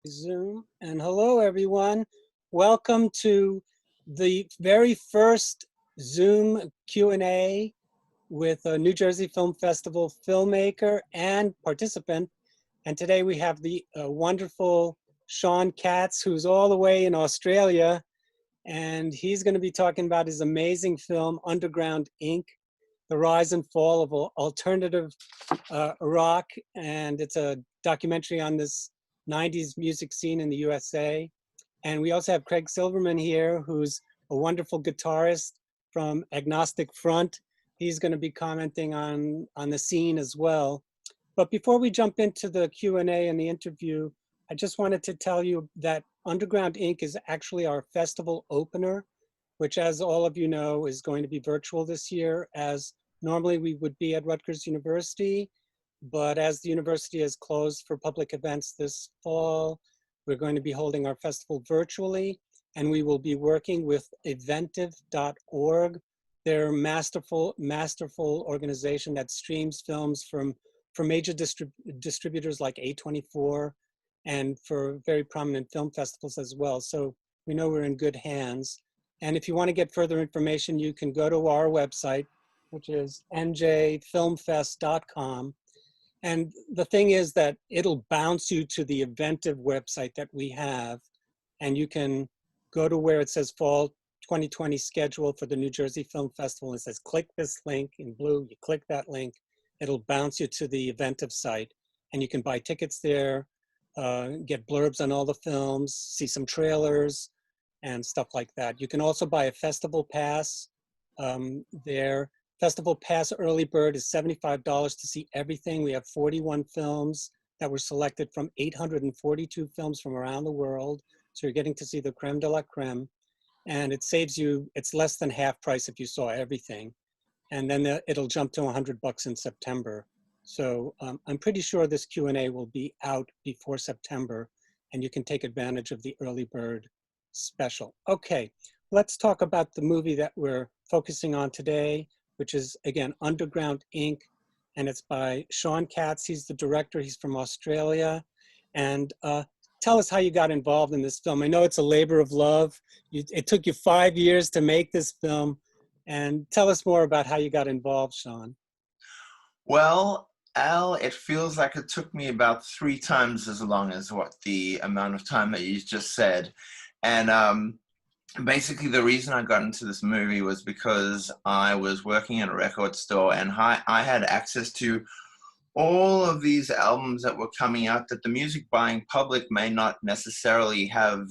Zoom. And hello, everyone. Welcome to the very first Zoom Q&A with a New Jersey Film Festival filmmaker and participant. And today we have the wonderful Shaun Katz, who's all the way in Australia. And he's going to be talking about his amazing film, Underground Inc., The Rise and Fall of Alternative Rock. And it's a documentary on this 90s music scene in the USA. And we also have Craig Silverman here, who's a wonderful guitarist from Agnostic Front. He's going to be commenting on the scene as well. But before we jump into the Q&A and the interview, I just wanted to tell you that Underground Inc. is actually our festival opener, which, as all of you know, is going to be virtual this year, as normally we would be at Rutgers University. But as the university has closed for public events this fall, we're going to be holding our festival virtually, and we will be working with eventive.org. They're a masterful organization that streams films from major distributors like A24 and for very prominent film festivals as well. So we know we're in good hands. And if you want to get further information, you can go to our website, which is njfilmfest.com. And the thing is that it'll bounce you to the Eventive website that we have, and you can go to where it says Fall 2020 schedule for the New Jersey Film Festival. It says, click this link in blue, you click that link, it'll bounce you to the Eventive site, and you can buy tickets there, get blurbs on all the films, see some trailers and stuff like that. You can also buy a festival pass there. Festival Pass Early Bird is $75 to see everything. We have 41 films that were selected from 842 films from around the world. So you're getting to see the creme de la creme. And it saves you, it's less than half price if you saw everything. And then it'll jump to $100 in September. So I'm pretty sure this Q&A will be out before September, and you can take advantage of the Early Bird special. Okay, let's talk about the movie that we're focusing on today, which is, again, Underground Inc., and it's by Shaun Katz. He's the director. He's from Australia. And tell us how you got involved in this film. I know it's a labor of love. It took you 5 years to make this film. And tell us more about how you got involved, Shaun. Well, Al, it feels like it took me about 3 times as long as what the amount of time that you just said. And basically, the reason I got into this movie was because I was working in a record store, and I had access to all of these albums that were coming out that the music buying public may not necessarily have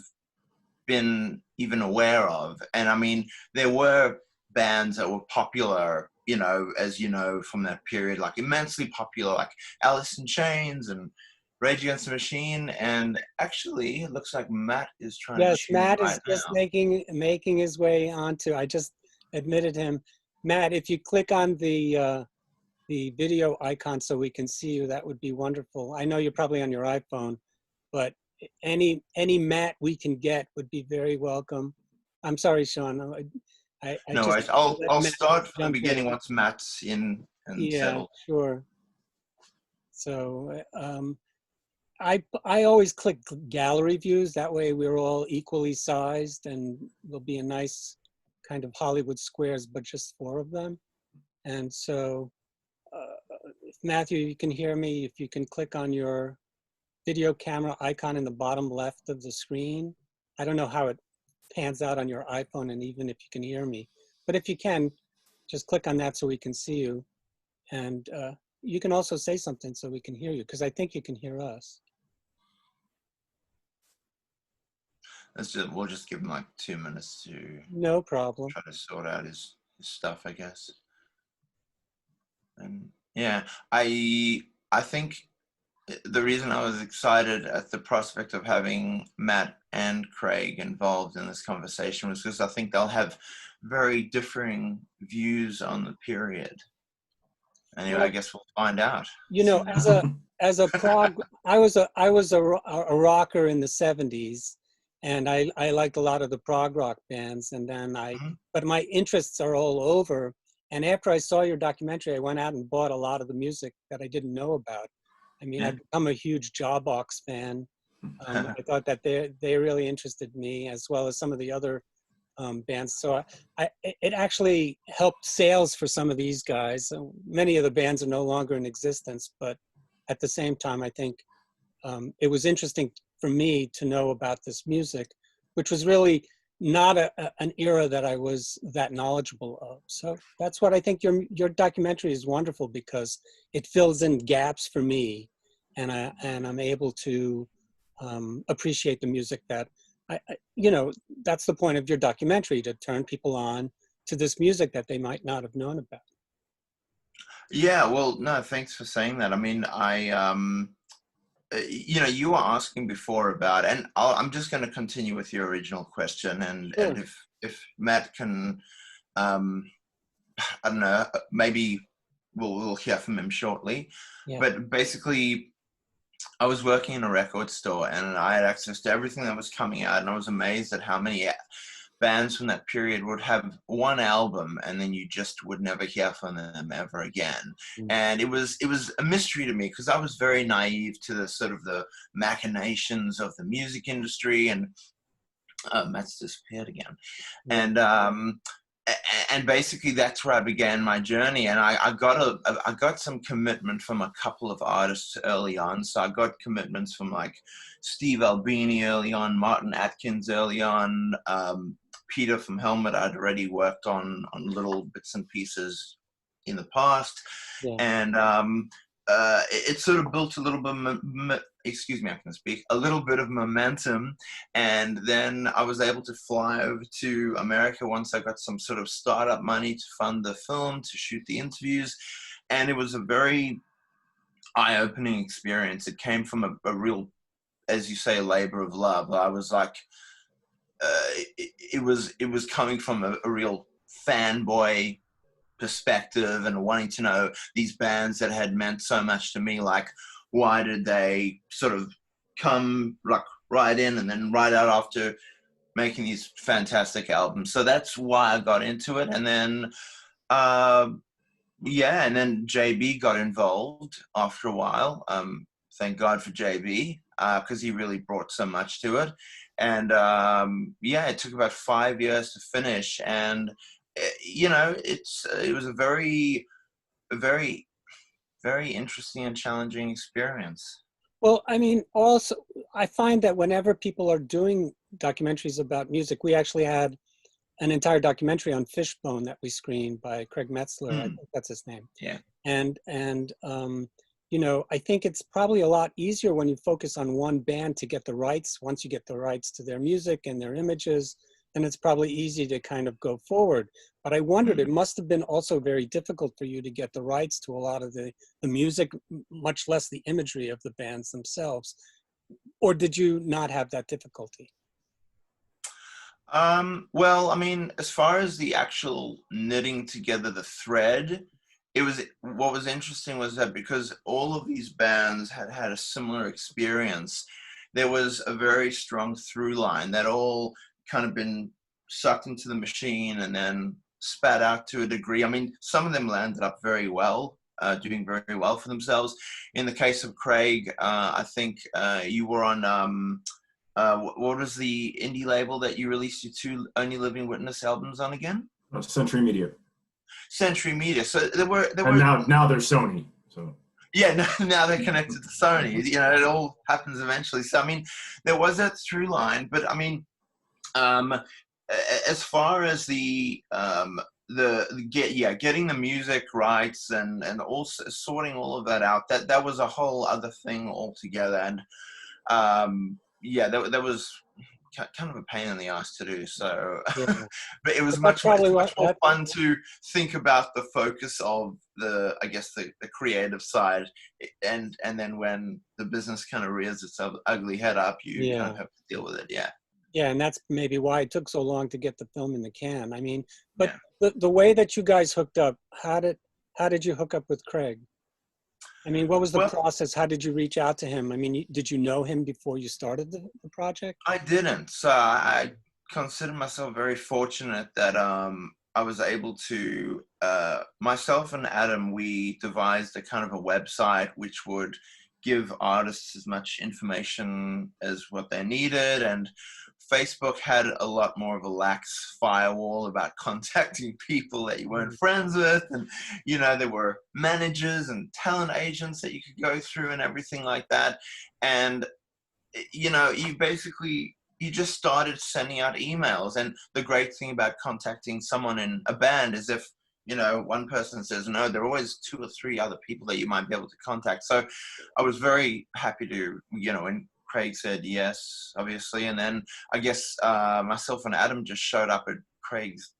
been even aware of. And I mean, there were bands that were popular, you know, as you know, from that period, like immensely popular, like Alice in Chains and Rage Against the Machine. And actually, it looks like Matt is trying to tune Matt right is just making his way onto. I just admitted him. Matt, if you click on the video icon so we can see you, that would be wonderful. I know you're probably on your iPhone, but any Matt we can get would be very welcome. I'm sorry, Shaun. No worries. I'll start from the beginning once Matt's in and settled. Sure. So I always click gallery views. That way we're all equally sized, and there'll be a nice kind of Hollywood squares, but just 4 of them. And so, if Matthew, you can hear me, if you can click on your video camera icon in the bottom left of the screen. I don't know how it pans out on your iPhone, and even if you can hear me. But if you can, just click on that so we can see you. And you can also say something so we can hear you, because I think you can hear us. We'll just give him like 2 minutes to no problem. Try to sort out his stuff, I guess. And yeah, I think the reason I was excited at the prospect of having Matt and Craig involved in this conversation was because I think they'll have very differing views on the period. Anyway, I guess we'll find out. You know, as a prog, I was a rocker in the 70s, and I liked a lot of the prog rock bands, and then but my interests are all over. And after I saw your documentary, I went out and bought a lot of the music that I didn't know about. I mean, I've become a huge Jawbox fan, I thought that they really interested me, as well as some of the other bands. So it actually helped sales for some of these guys. Many of the bands are no longer in existence, but at the same time, I think it was interesting for me to know about this music, which was really not an era that I was that knowledgeable of. So that's what I think your documentary is wonderful, because it fills in gaps for me, and I'm able to appreciate the music that that's the point of your documentary, to turn people on to this music that they might not have known about. Yeah, well, no, thanks for saying that. I mean, you were asking before about, and I'm just going to continue with your original question, and Sure. if Matt can, I don't know, maybe we'll hear from him shortly. Yeah. But basically, I was working in a record store, and I had access to everything that was coming out, and I was amazed at how many bands from that period would have one album and then you just would never hear from them ever again. And it was a mystery to me, because I was very naive to the sort of the machinations of the music industry. And Matt's disappeared again. And basically that's where I began my journey. And I got some commitment from a couple of artists early on. So I got commitments from like Steve Albini early on, Martin Atkins early on, Peter from Helmet I'd already worked on little bits and pieces in the past. Yeah. And it sort of built a little bit, excuse me, I can speak, a little bit of momentum. And then I was able to fly over to America once I got some sort of startup money to fund the film, to shoot the interviews. And it was a very eye-opening experience. It came from a real, as you say, labor of love. I was like, it was coming from a real fanboy perspective, and wanting to know these bands that had meant so much to me, like why did they sort of come like right in and then right out after making these fantastic albums. So that's why I got into it. And then and then JB got involved after a while. Thank God for JB, because he really brought so much to it. And it took about 5 years to finish. And it was a very, very, very interesting and challenging experience. Well, I mean, also, I find that whenever people are doing documentaries about music, we actually had an entire documentary on Fishbone that we screened by Craig Metzler. I think that's his name. Yeah. And I think it's probably a lot easier when you focus on one band to get the rights. Once you get the rights to their music and their images, then it's probably easy to kind of go forward. But I wondered, it must have been also very difficult for you to get the rights to a lot of the music, much less the imagery of the bands themselves. Or did you not have that difficulty? Well, I mean, as far as the actual knitting together the thread, what was interesting was that because all of these bands had had a similar experience, there was a very strong through line that all kind of been sucked into the machine and then spat out to a degree. I mean, some of them landed up very well, doing very well for themselves. In the case of Craig, I think you were on, what was the indie label that you released your 2 Only Living Witness albums on again? Century Media. Century Media. So there were now they're Sony. So yeah, now they're connected to Sony. It all happens eventually. So I mean, there was that through line, but I mean, as far as the getting the music rights and also sorting all of that out, that was a whole other thing altogether. And that was kind of a pain in the ass to do. So, but it was much more fun to think about the focus of the creative side, and then when the business kind of rears its ugly head up, you kind of have to deal with it. Yeah, and that's maybe why it took so long to get the film in the can. I mean, but the way that you guys hooked up, how did you hook up with Craig? I mean, what was the process? How did you reach out to him? I mean, did you know him before you started the project? I didn't. So I consider myself very fortunate that I was able to, myself and Adam, we devised a kind of a website which would give artists as much information as what they needed. And Facebook had a lot more of a lax firewall about contacting people that you weren't friends with. And, there were managers and talent agents that you could go through and everything like that. And, you just started sending out emails. And the great thing about contacting someone in a band is if, one person says no, there are always 2 or 3 other people that you might be able to contact. So I was very happy to, when Craig said yes, obviously. And then I guess myself and Adam just showed up at Craig's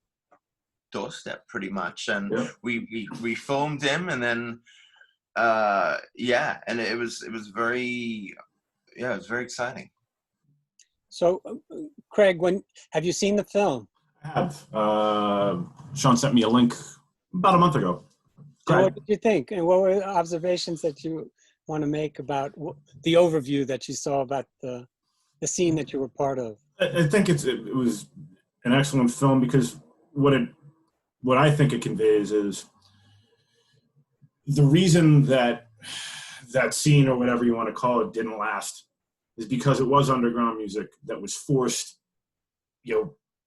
doorstep pretty much. And we filmed him, and then, and it was very exciting. So, Craig, have you seen the film? I have. Shaun sent me a link about a month ago. So what did you think? And what were observations that you want to make about the overview that you saw about the scene that you were part of? I think it was an excellent film because what I think it conveys is the reason that scene, or whatever you want to call it, didn't last is because it was underground music that was forced,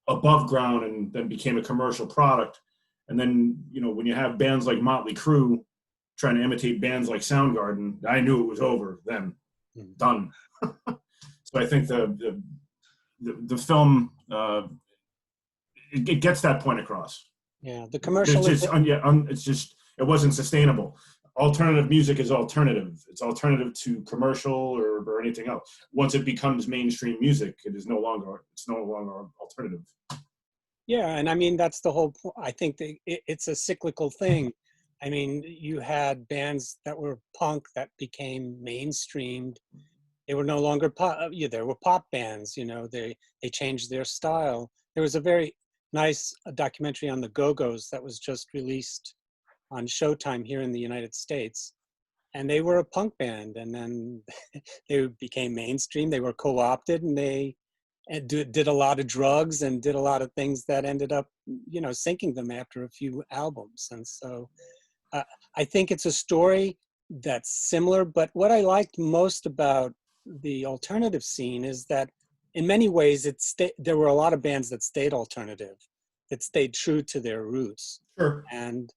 above ground and then became a commercial product. And then, when you have bands like Motley Crue trying to imitate bands like Soundgarden, I knew it was over then, done. So I think the film, it gets that point across. Yeah, the commercial. It wasn't sustainable. Alternative music is alternative. It's alternative to commercial or anything else. Once it becomes mainstream music, it's no longer alternative. Yeah, and I mean, that's the whole point. I think that it's a cyclical thing. I mean, you had bands that were punk that became mainstreamed. They were no longer pop. There were pop bands. They changed their style. There was a very nice documentary on the Go-Go's that was just released on Showtime here in the United States, and they were a punk band, and then they became mainstream. They were co-opted, and they did a lot of drugs and did a lot of things that ended up, sinking them after a few albums. And so I think it's a story that's similar, but what I liked most about the alternative scene is that in many ways there were a lot of bands that stayed alternative, that stayed true to their roots. Sure. And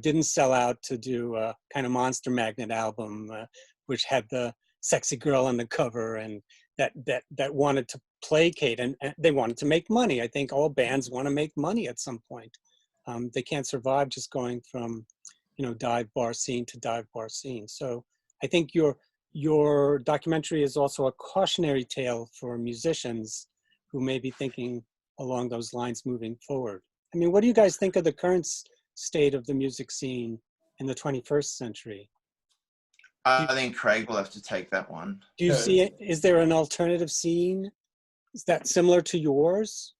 didn't sell out to do a kind of Monster Magnet album, which had the sexy girl on the cover, and that wanted to placate, and they wanted to make money. I think all bands want to make money at some point. They can't survive just going from, dive bar scene to dive bar scene. So I think your documentary is also a cautionary tale for musicians who may be thinking along those lines moving forward. I mean, what do you guys think of the current state of the music scene in the 21st century? I think Craig will have to take that one. Do you see it? Is there an alternative scene? Is that similar to yours?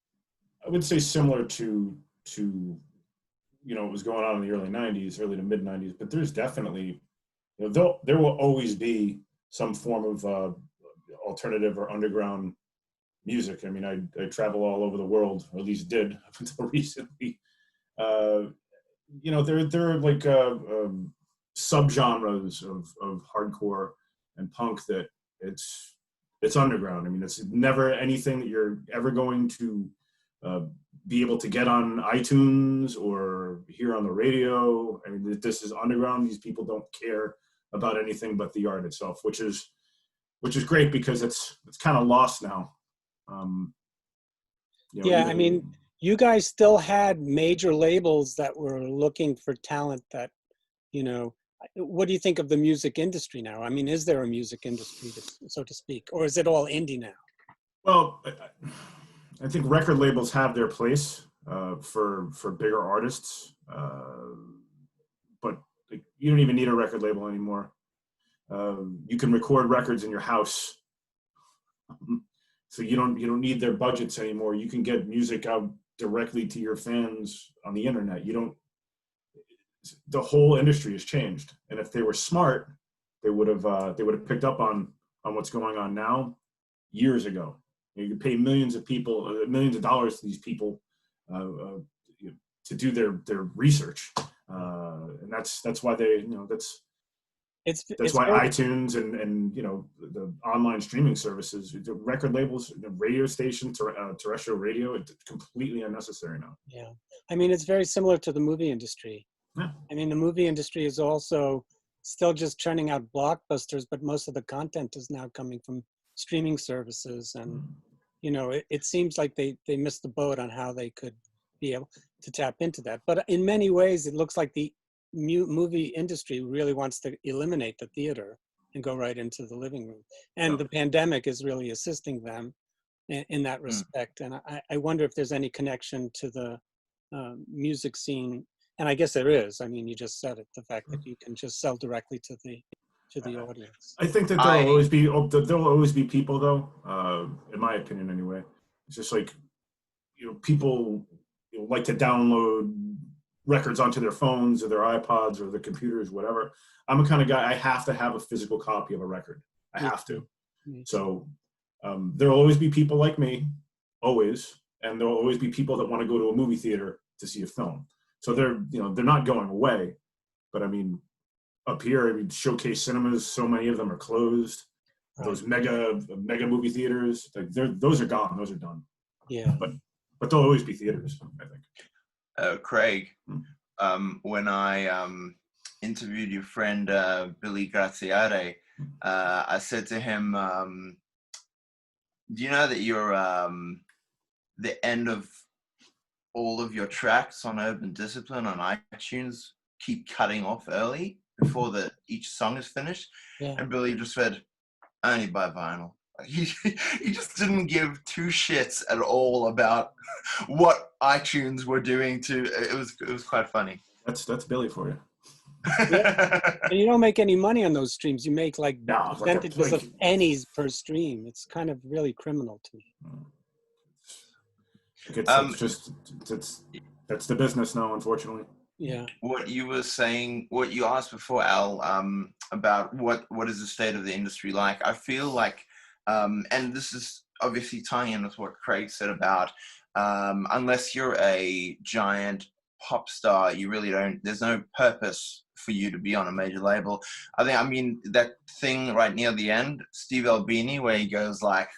I would say similar to what was going on in the early 90s, early to mid 90s, but there's definitely, there will always be some form of alternative or underground music. I mean, I travel all over the world, or at least did up until recently. There are like subgenres of hardcore and punk that it's underground. I mean, it's never anything that you're ever going to be able to get on iTunes or hear on the radio. I mean, this is underground. These people don't care about anything but the art itself, which is great because it's kind of lost now. I mean, you guys still had major labels that were looking for talent that, what do you think of the music industry now? I mean, is there a music industry, so to speak, or is it all indie now? Well, I think record labels have their place for bigger artists, but you don't even need a record label anymore. You can record records in your house, so you don't need their budgets anymore. You can get music out directly to your fans on the internet. The whole industry has changed, and if they were smart, they would have picked up on what's going on now years ago. You could pay millions of dollars to these people to do their research, and that's why That's why iTunes and the online streaming services, the record labels, the radio station, terrestrial radio, it's completely unnecessary now. Yeah, I mean, it's very similar to the movie industry. Yeah. I mean, the movie industry is also still just churning out blockbusters, but most of the content is now coming from streaming services. And, it seems like they missed the boat on how they could be able to tap into that. But in many ways, it looks like the movie industry really wants to eliminate the theater and go right into the living room. And the pandemic is really assisting them in that respect. And I wonder if there's any connection to the music scene. And I guess there is. I mean, you just said it, the fact that you can just sell directly to the audience. I think that there'll always be people, though, in my opinion anyway. It's just like, people like to download records onto their phones or their iPods or their computers, whatever. I'm the kind of guy, I have to have a physical copy of a record. I have to. So there'll always be people like me, always, and there'll always be people that want to go to a movie theater to see a film. So they're not going away. But I mean, up here, Showcase cinemas, so many of them are closed. Those mega movie theaters, those are gone. Those are done. Yeah. But there'll always be theaters, I think. Craig, when I interviewed your friend Billy Graziade, I said to him, do you know that you're the end of all of your tracks on Urban Discipline on iTunes keep cutting off early before each song is finished? Yeah. And Billy just said, I only buy vinyl. He just didn't give two shits at all about what iTunes were doing to it. Was quite funny. That's Billy for you. Yeah. And you don't make any money on those streams. You make percentages of pennies per stream. It's kind of really criminal to me. That's the business now, unfortunately. Yeah. What you were saying, what you asked before, Al, about what is the state of the industry like? I feel like, and this is obviously tying in with what Craig said about, unless you're a giant pop star, you really don't, there's no purpose for you to be on a major label. I mean, that thing right near the end, Steve Albini, where he goes like,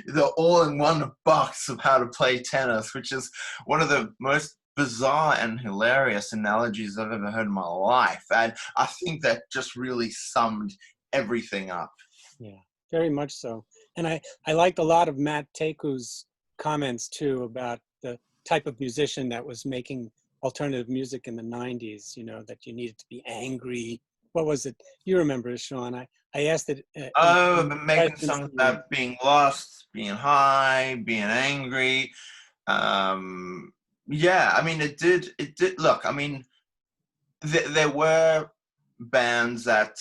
the all-in-one box of how to play tennis, which is one of the most bizarre and hilarious analogies I've ever heard in my life. And I think that just really summed everything up. Yeah, very much so. And I liked a lot of Matt Tecu's comments too about the type of musician that was making alternative music in the 90s, that you needed to be angry. What was it? You remember it, Shaun. I asked it. Making songs about being lost, being high, being angry. Yeah, I mean, it did, look, I mean, there were bands that,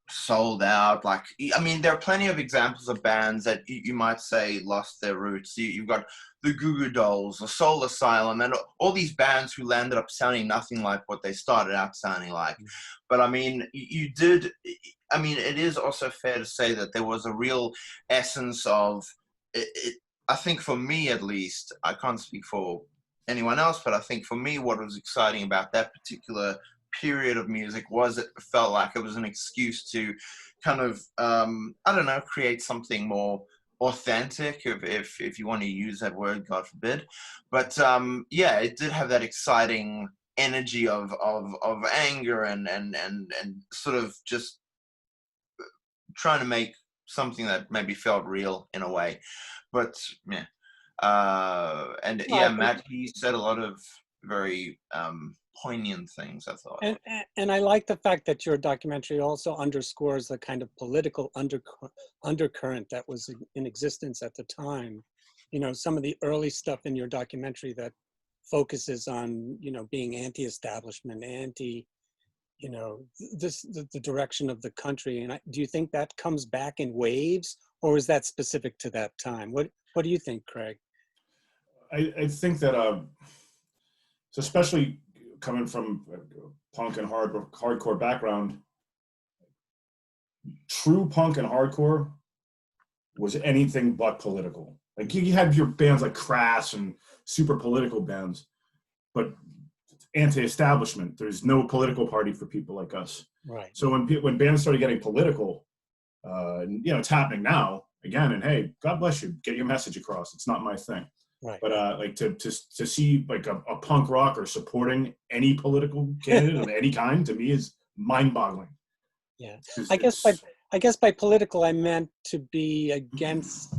sold out, like, I mean, there are plenty of examples of bands that you might say lost their roots. You've got the Goo Goo Dolls, the Soul Asylum, and all these bands who landed up sounding nothing like what they started out sounding like. But I mean, it is also fair to say that there was a real essence of it. I think for me, at least, I can't speak for anyone else, but I think for me, what was exciting about that particular period of music was it felt like it was an excuse to kind of, create something more authentic, if you want to use that word, God forbid. But it did have that exciting energy of anger and sort of just trying to make something that maybe felt real in a way. But Matt, he said a lot of very poignant things, I thought. And I like the fact that your documentary also underscores the kind of political undercurrent that was in existence at the time. Some of the early stuff in your documentary that focuses on, being anti-establishment, the direction of the country. And do you think that comes back in waves, or is that specific to that time? What do you think, Craig? I think that, so especially coming from a punk and hardcore background, true punk and hardcore was anything but political. Like you had your bands like Crass and super political bands, but anti-establishment. There's no political party for people like us. Right. So when bands started getting political, you know, it's happening now again. And hey, God bless you, get your message across. It's not my thing. Right. But like to see like a punk rocker supporting any political candidate of any kind, to me is mind-boggling. Yeah. I guess by political I meant to be against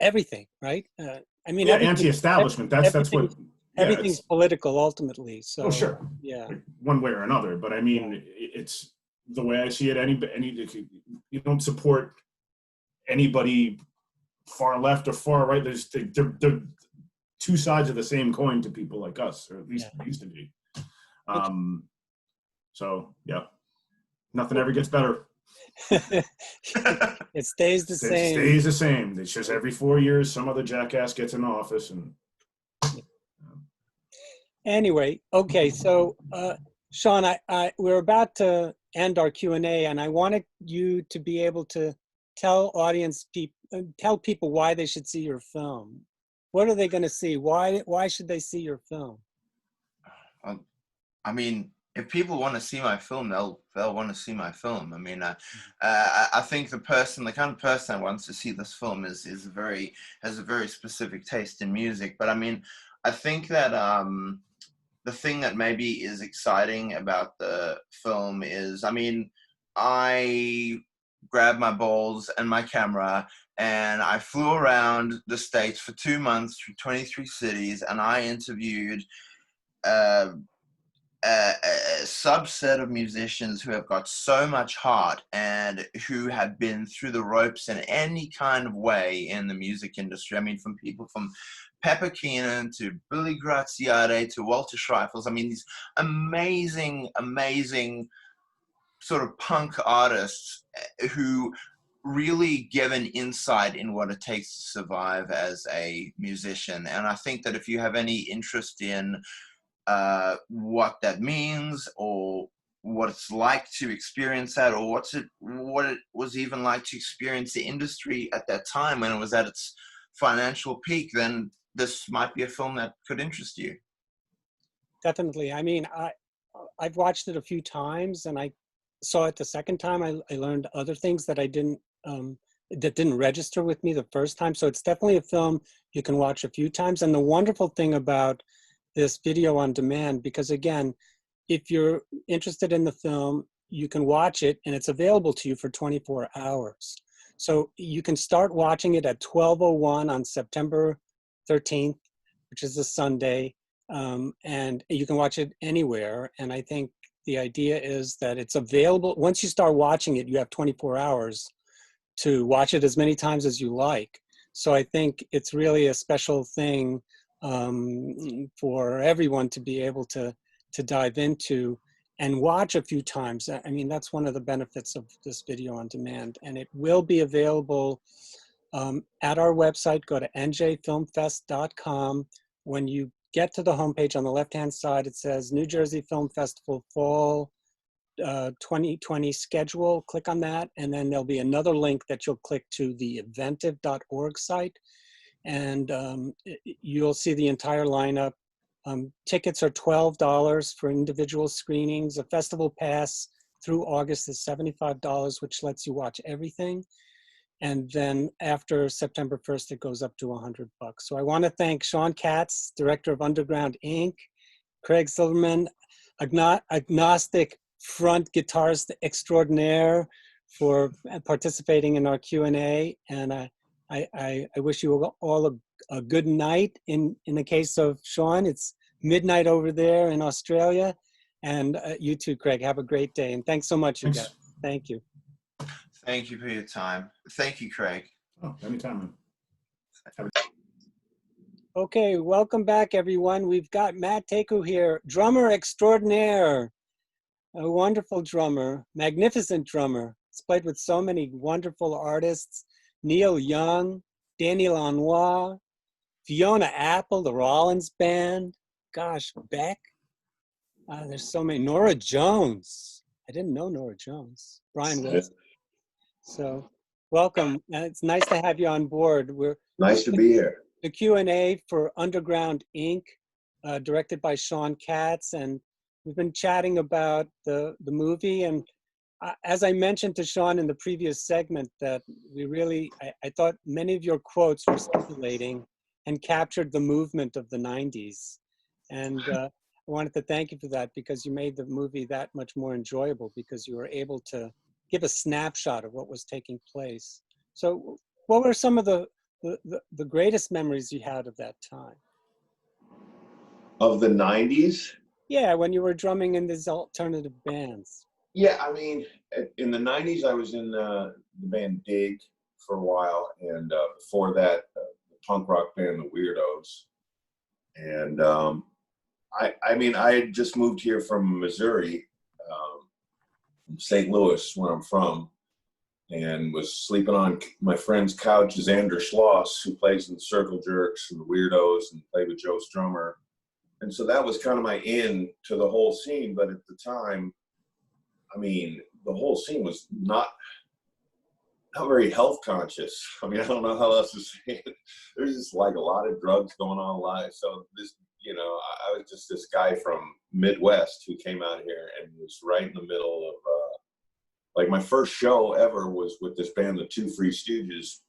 everything, right? I mean, yeah, anti-establishment. That's what. Yeah, everything's political ultimately. So. Oh, sure. Yeah. Like one way or another, but I mean, Right. it's the way I see it. You don't support anybody far left or far right. They're two sides of the same coin to people like us, or at least it used to be. So yeah, nothing ever gets better. It stays the same. It stays the same. It's just every 4 years, some other jackass gets in office, and anyway, okay. So, Shaun, we're about to end our Q&A, and I wanted you to be able to tell people why they should see your film. What are they going to see? Why should they see your film? I mean, if people want to see my film, they'll want to see my film. I mean, I think the kind of person that wants to see this film has a very specific taste in music. But I mean, I think that the thing that maybe is exciting about the film is, I mean, I grabbed my balls and my camera and I flew around the States for 2 months through 23 cities, and I interviewed a subset of musicians who have got so much heart and who have been through the ropes in any kind of way in the music industry. I mean, from people from Pepper Keenan to Billy Graziade to Walter Schreifels. I mean, these amazing sort of punk artists who really give an insight in what it takes to survive as a musician. And I think that if you have any interest in what that means, or what it's like to experience that, or what it was even like to experience the industry at that time when it was at its financial peak, then this might be a film that could interest you. Definitely. I mean, I've watched it a few times, and I saw it the second time. I learned other things that that didn't register with me the first time. So it's definitely a film you can watch a few times. And the wonderful thing about this video on demand, because again, if you're interested in the film, you can watch it and it's available to you for 24 hours. So you can start watching it at 12:01 on September 13th, which is a Sunday, and you can watch it anywhere. And I think the idea is that it's available. Once you start watching it, you have 24 hours to watch it as many times as you like. So I think it's really a special thing for everyone to be able to dive into and watch a few times. I mean, that's one of the benefits of this video on demand, and it will be available at our website. Go to njfilmfest.com. When you get to the homepage on the left-hand side, it says New Jersey Film Festival Fall 2020 schedule. Click on that, and then there'll be another link that you'll click to the eventive.org site, and you'll see the entire lineup. Tickets are $12 for individual screenings. A festival pass through August is $75, which lets you watch everything. And then after September 1st, it goes up to $100. So I want to thank Shaun Katz, director of Underground Inc., Craig Silverman, Agnostic front guitarist extraordinaire, for participating in our Q&A. And I wish you all a good night. In the case of Shaun, it's midnight over there in Australia. And you too, Craig, have a great day. And thanks so much, you guys. Thank you. Thank you for your time. Thank you, Craig. Oh, anytime. Okay, welcome back, everyone. We've got Matt Tecu here, drummer extraordinaire, a wonderful drummer, magnificent drummer. He's played with so many wonderful artists: Neil Young, Danny Lanois, Fiona Apple, the Rollins Band, gosh, Beck. There's so many. Nora Jones. I didn't know Nora Jones. Brian Wilson. So welcome. It's nice to have you on board. Nice to be here. The Q&A for Underground Inc. directed by Shaun Katz, and we've been chatting about the movie. And as I mentioned to Shaun in the previous segment, that I thought many of your quotes were scintillating and captured the movement of the 90s. And I wanted to thank you for that, because you made the movie that much more enjoyable, because you were able to give a snapshot of what was taking place. So what were some of the greatest memories you had of that time? Of the 90s? Yeah, when you were drumming in these alternative bands. Yeah, I mean, in the 90s, I was in the band Dig for a while, and before that, the punk rock band The Weirdos. And I mean, I had just moved here from Missouri, from St. Louis, where I'm from, and was sleeping on my friend's couch as Andrew Schloss, who plays in the Circle Jerks and The Weirdos and played with Joe Strummer. And so that was kind of my in to the whole scene. But at the time, I mean, the whole scene was not very health conscious. I mean, I don't know how else to say it. There's just like a lot of drugs going on live. So this, you know, I was just this guy from Midwest who came out here and was right in the middle of, like my first show ever was with this band, the Two Free Stooges.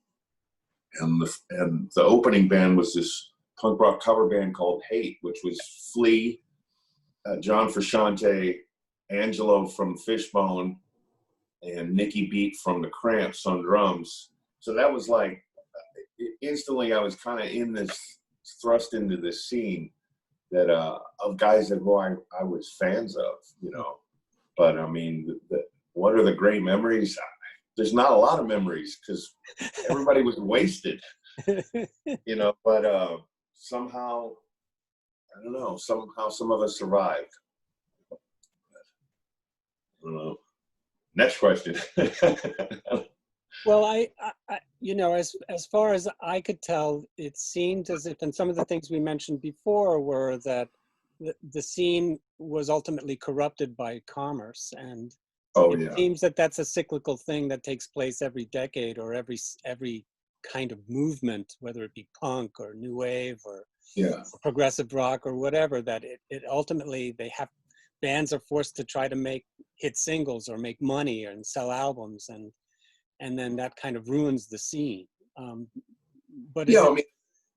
And the opening band was this punk rock cover band called Hate, which was Flea, John Frusciante, Angelo from Fishbone, and Nikki Beat from the Cramps on drums. So that was like, instantly I was kind of thrust into this scene that of guys that who I was fans of, you know. But I mean, what are the great memories? There's not a lot of memories because everybody was wasted, you know. But somehow, I don't know, somehow some of us survived. I don't know. Next question. Well, I you know, as far as I could tell, it seemed as if, and some of the things we mentioned before were that the scene was ultimately corrupted by commerce, and it seems that that's a cyclical thing that takes place every decade or every kind of movement, whether it be punk or new wave or progressive rock or whatever. That it ultimately bands are forced to try to make hit singles or make money and sell albums, and then that kind of ruins the scene. But yeah, I mean,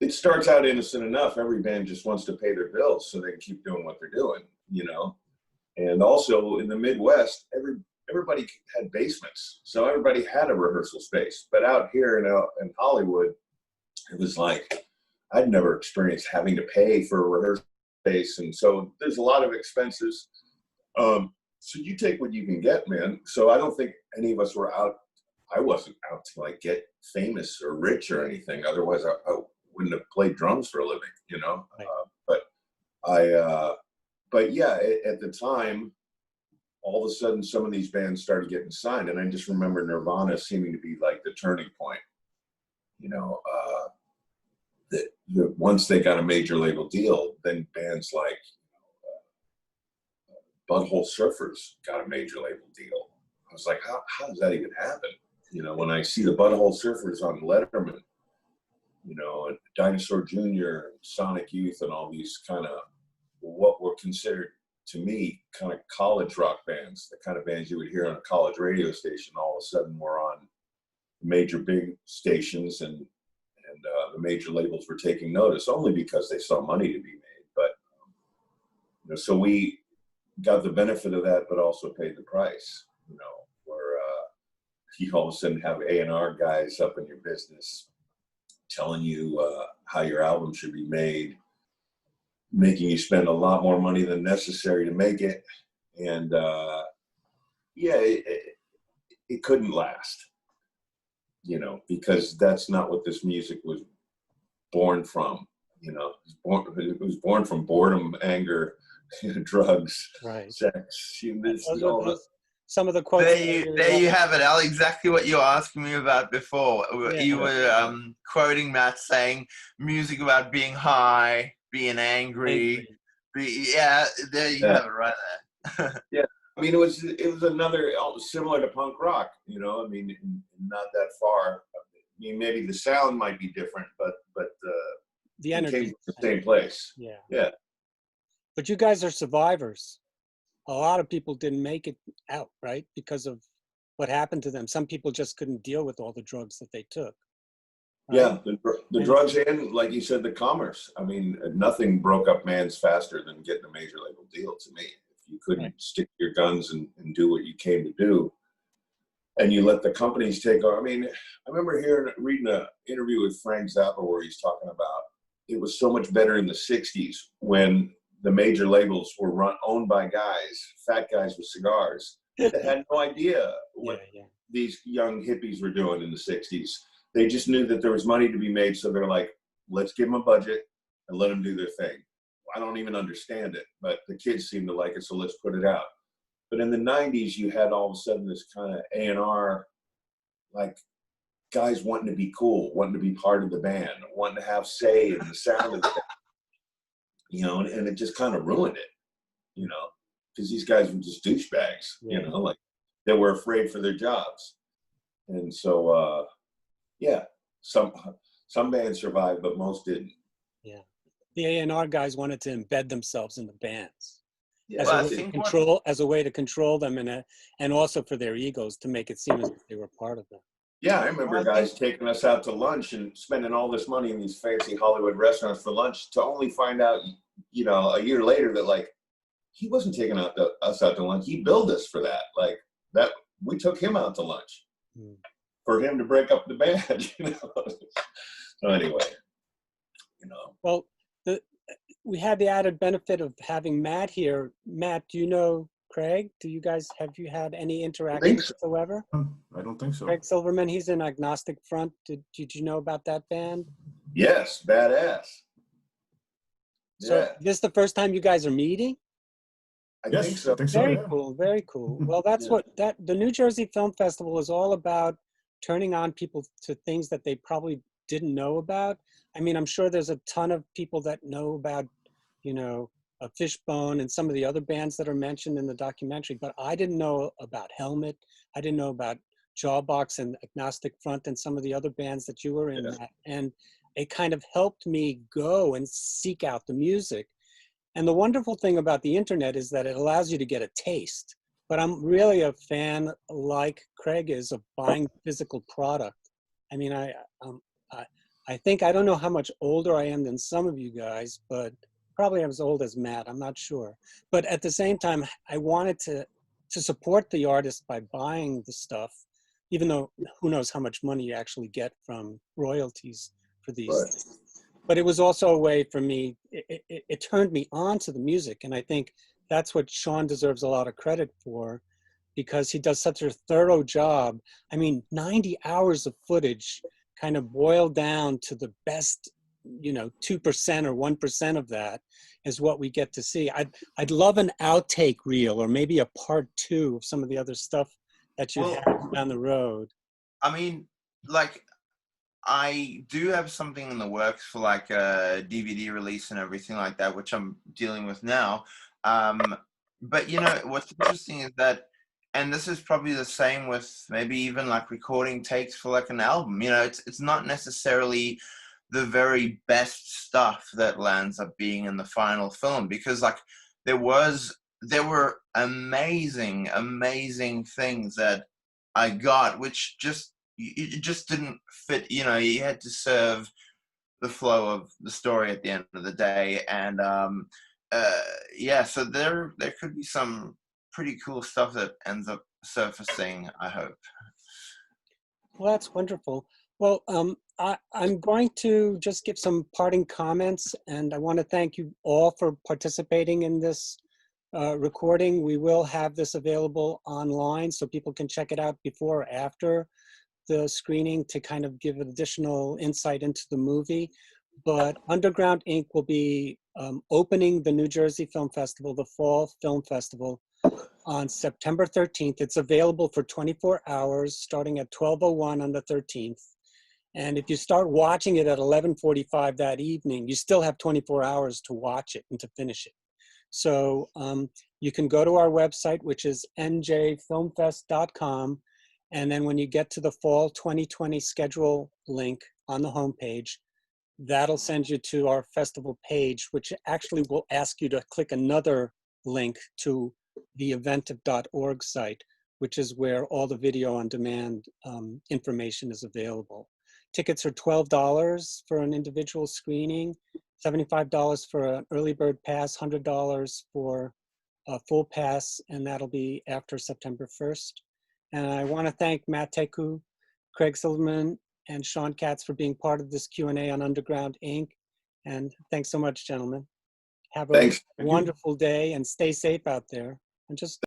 it starts out innocent enough. Every band just wants to pay their bills so they can keep doing what they're doing, you know. And also in the Midwest, everybody had basements, so everybody had a rehearsal space. But out here in Hollywood, it was like I'd never experienced having to pay for a rehearsal space, and so there's a lot of expenses. So you take what you can get, man. So I don't think any of us were out. I wasn't out to like get famous or rich or anything. Otherwise, I wouldn't have played drums for a living, you know. Right. But yeah, at the time, all of a sudden, some of these bands started getting signed, and I just remember Nirvana seeming to be like the turning point. You know, that once they got a major label deal, then bands like Butthole Surfers got a major label deal. I was like, how does that even happen? You know, when I see the Butthole Surfers on Letterman, you know, and Dinosaur Jr., Sonic Youth, and all these kind of what were considered to me kind of college rock bands, the kind of bands you would hear on a college radio station, all of a sudden were on major big stations, and the major labels were taking notice only because they saw money to be made. But you know, so we got the benefit of that, but also paid the price. You know, where you all of a sudden have A&R guys up in your business telling you how your album should be made, making you spend a lot more money than necessary to make it. And it couldn't last, you know, because that's not what this music was born from. You know, it was born from boredom, anger, drugs, right, sex. Some of the quotes. There you have it, Al. Exactly what you were asking me about before. Yeah. You were quoting Matt saying music about being high, being angry. There you have it right there. Yeah, I mean, it was another similar to punk rock. You know, I mean, not that far. I mean, maybe the sound might be different, but the energy came from the same place. Yeah. Yeah. But you guys are survivors. A lot of people didn't make it out, right? Because of what happened to them. Some people just couldn't deal with all the drugs that they took. Right? Yeah, the drugs and, like you said, the commerce. I mean, nothing broke up Mans faster than getting a major label deal to me. If you couldn't stick to your guns and do what you came to do, and you let the companies take over. I mean, I remember reading an interview with Frank Zappa where he's talking about it was so much better in the 60s when the major labels were owned by fat guys with cigars that had no idea what these young hippies were doing in the 60s. They just knew that there was money to be made, so they're like, let's give them a budget and let them do their thing. I don't even understand it, but the kids seem to like it, so let's put it out. But in the 90s, you had all of a sudden this kind of A&R, like guys wanting to be cool, wanting to be part of the band, wanting to have say in the sound of the band. You know, and it just kind of ruined it, you know, because these guys were just douchebags, you know, like they were afraid for their jobs. And so, some bands survived, but most didn't. Yeah. The A&R guys wanted to embed themselves in the bands. Yeah, As a way to control them and also for their egos to make it seem as if they were part of them. Yeah, I remember guys taking us out to lunch and spending all this money in these fancy Hollywood restaurants for lunch to only find out, you know, a year later that like he wasn't taking us out to lunch. He billed us for that. Like that, we took him out to lunch for him to break up the band. You know. So anyway, you know. Well, we had the added benefit of having Matt here. Matt, do you know Craig? Have you had any interaction whatsoever? I don't think so. Craig Silverman, he's in Agnostic Front. Did you know about that band? Yes, badass. So this is the first time you guys are meeting? I think so. Very cool, very cool. Well, that's the New Jersey Film Festival is all about, turning on people to things that they probably didn't know about. I mean, I'm sure there's a ton of people that know about, you know, a Fishbone and some of the other bands that are mentioned in the documentary, but I didn't know about Helmet. I didn't know about Jawbox and Agnostic Front and some of the other bands that you were in. That. And it kind of helped me go and seek out the music. And the wonderful thing about the internet is that it allows you to get a taste. But I'm really a fan, like Craig is, of buying physical product. I mean, I think, I don't know how much older I am than some of you guys, but probably I'm as old as Matt, I'm not sure. But at the same time, I wanted to support the artist by buying the stuff, even though who knows how much money you actually get from royalties for these things. But it was also a way for me, it turned me on to the music. And I think that's what Shaun deserves a lot of credit for, because he does such a thorough job. I mean, 90 hours of footage kind of boiled down to the best, you know, 2% or 1% of that is what we get to see. I'd love an outtake reel or maybe a part 2 of some of the other stuff that you have down the road. I mean, like, I do have something in the works for like a DVD release and everything like that, which I'm dealing with now. But you know, what's interesting is that, and this is probably the same with maybe even like recording takes for like an album, you know, it's not necessarily the very best stuff that lands up being in the final film, because like there were amazing things that I got, which it just didn't fit, you know. You had to serve the flow of the story at the end of the day. And so there could be some pretty cool stuff that ends up surfacing, I hope. Well, that's wonderful. Well, I'm going to just give some parting comments, and I want to thank you all for participating in this recording. We will have this available online so people can check it out before or after the screening to kind of give additional insight into the movie. But Underground Inc. will be opening the New Jersey Film Festival, the Fall Film Festival, on September 13th. It's available for 24 hours, starting at 12:01 on the 13th. And if you start watching it at 11:45 that evening, you still have 24 hours to watch it and to finish it. So you can go to our website, which is njfilmfest.com. And then when you get to the Fall 2020 schedule link on the homepage, that'll send you to our festival page, which actually will ask you to click another link to the eventive.org site, which is where all the video on demand information is available. Tickets are $12 for an individual screening, $75 for an early bird pass, $100 for a full pass, and that'll be after September 1st. And I want to thank Matt Tecu, Craig Silverman, and Shaun Katz for being part of this Q&A on Underground Inc. And thanks so much, gentlemen. Have a Thanks. wonderful day and stay safe out there. And just